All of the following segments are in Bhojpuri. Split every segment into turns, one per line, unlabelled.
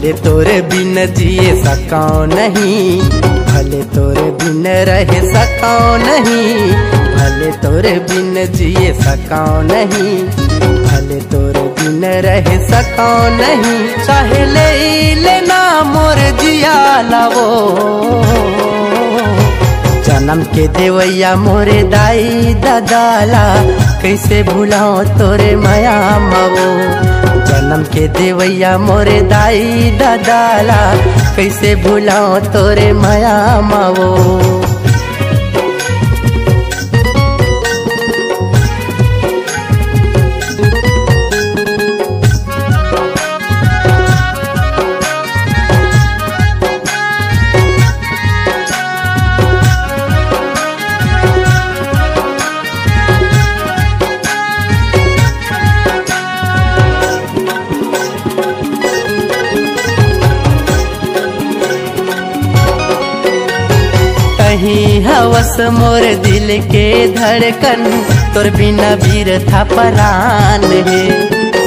भले तोरे बिन जिए सकाओ नहीं, भले तोरे बिन रह सकाओ नहीं, भले तोरे बिन जिए सकाओ नहीं, भले तोरे बिन रह सकाओ नहीं। चाहे ले लेना मोर जिया लावो, जन्म के देवैया मोरे दाई दादाला, कैसे भुलाओ तोरे माया मवो। जन्म के देवैया मोरे दाई दादाला, कैसे भुलाओ तोरे माया मवो। कहीं हवस मोर दिल के धड़कन, तोर बिना वीर था परान है।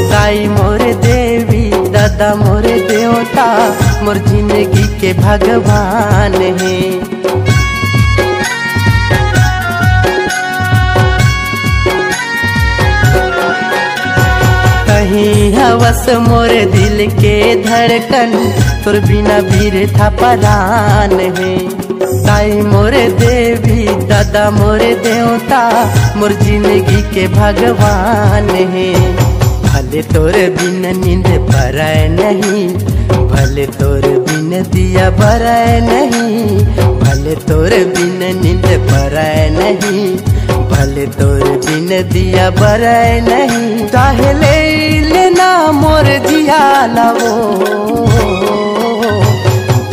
साई मोर देवी दादा मोर देवता, मोर जिंदगी के भगवान है। कहीं हवस मोर दिल के धड़कन, तोर बिना वीर था परान है। साई मोरे देवी दादा मोरे देवता, मोर जिंदगी के भगवान है। भले तोरे बिन नींद पराए नहीं, भले तोरे बिन दिया बराए नहीं, भले तोरे बिन नींद पराए नहीं, भले तोरे बिन दिया बराए नहीं। चाहे ले लेना मोर जिया लावो,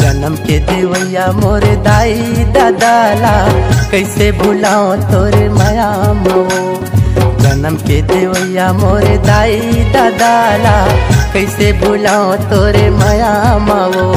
जन्म के देवैया मोरे दाई दादाला, कैसे भुलाओ तोरे माया मवो। जन्म के देवैया मोरे दाई दादाला, कैसे भुलाओ तोरे माया मवो।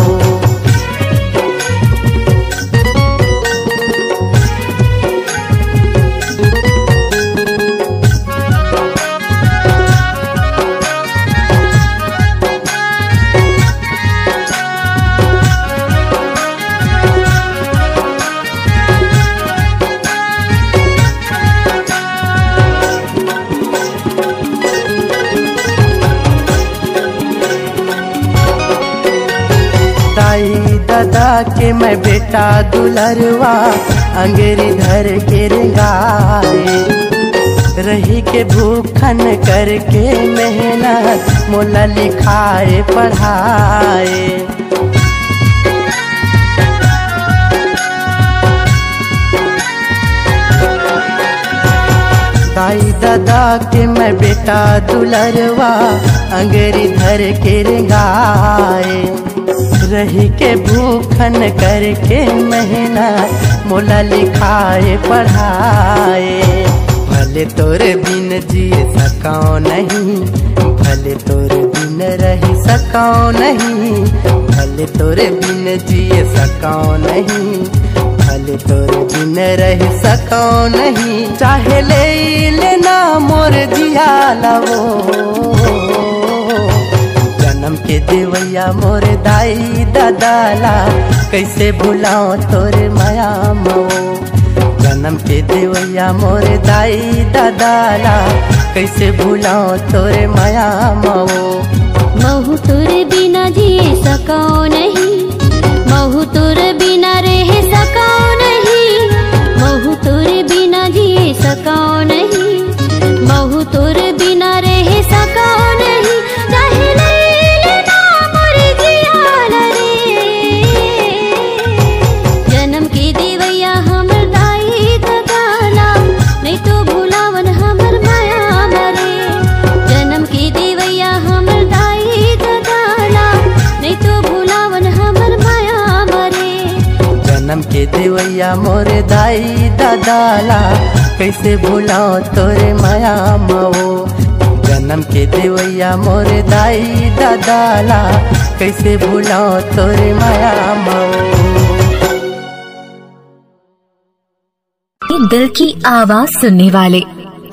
दादा के मैं बेटा दुलरवा, अंगेरी धर के रेंगाए। रही के भूखन करके मेहनत, मोला लिखाए पढ़ाए। दाई दादा के मैं बेटा दुलरवा, अंगेरी धर के रेंगाए। रही के भूखन करके मेहनत, मोला लिखाए पढ़ाए। भले तोरे बिन जिए सकाओ नहीं, भले तोरे बिन रह सकाओ नहीं, भले तोरे बिन जिए सकाओ नहीं, भले तोरे बिन रह सकाओ नहीं। चाहे ले लेना मोर जिया लावो, जन्म के देवैया मोरे दाई दादाला, कैसे भुलाओ तोरे माया मवो। जन्म के देवैया मोरे दाई दादाला, कैसे भुलाओ तोरे माया मवो।
महु तोरे बिना जी सकाओ नहीं, महु तोरे बिना रह सकाओ नहीं, महु तोरे बिना जी सकाओ नहीं, महु तोरे बिना रह सकाओ नहीं। चाहे ले लेना मोर जिया रे, जन्म के देवैया हमर दाई दादाला, नहीं तो भुलावन हमर माया मरे। जन्म के देवैया हमर दाई दादाला, नहीं तो भुलावन हमर माया मरे।
जन्म के देवैया मोरे दाई दादाला, कैसे भुलाओ तोरे माया मवो। जन्म के देवैया मोरे दाई दादाला, कैसे भुलाओ तोरे माया मवो।
दिल की आवाज सुनने वाले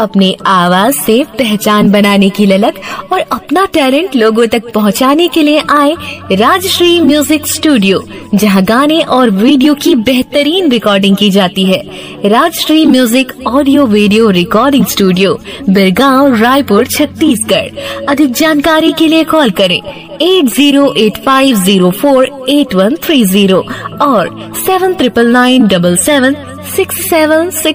अपने आवाज से पहचान बनाने की ललक और अपना टैलेंट लोगों तक पहुंचाने के लिए आए राजश्री म्यूजिक स्टूडियो, जहां गाने और वीडियो की बेहतरीन रिकॉर्डिंग की जाती है। Rajshri music audio video recording studio, Birgaon, Raipur, Chhattisgarh. अधिक जानकारी के लिए कॉल करें 8085048130 और 7999776766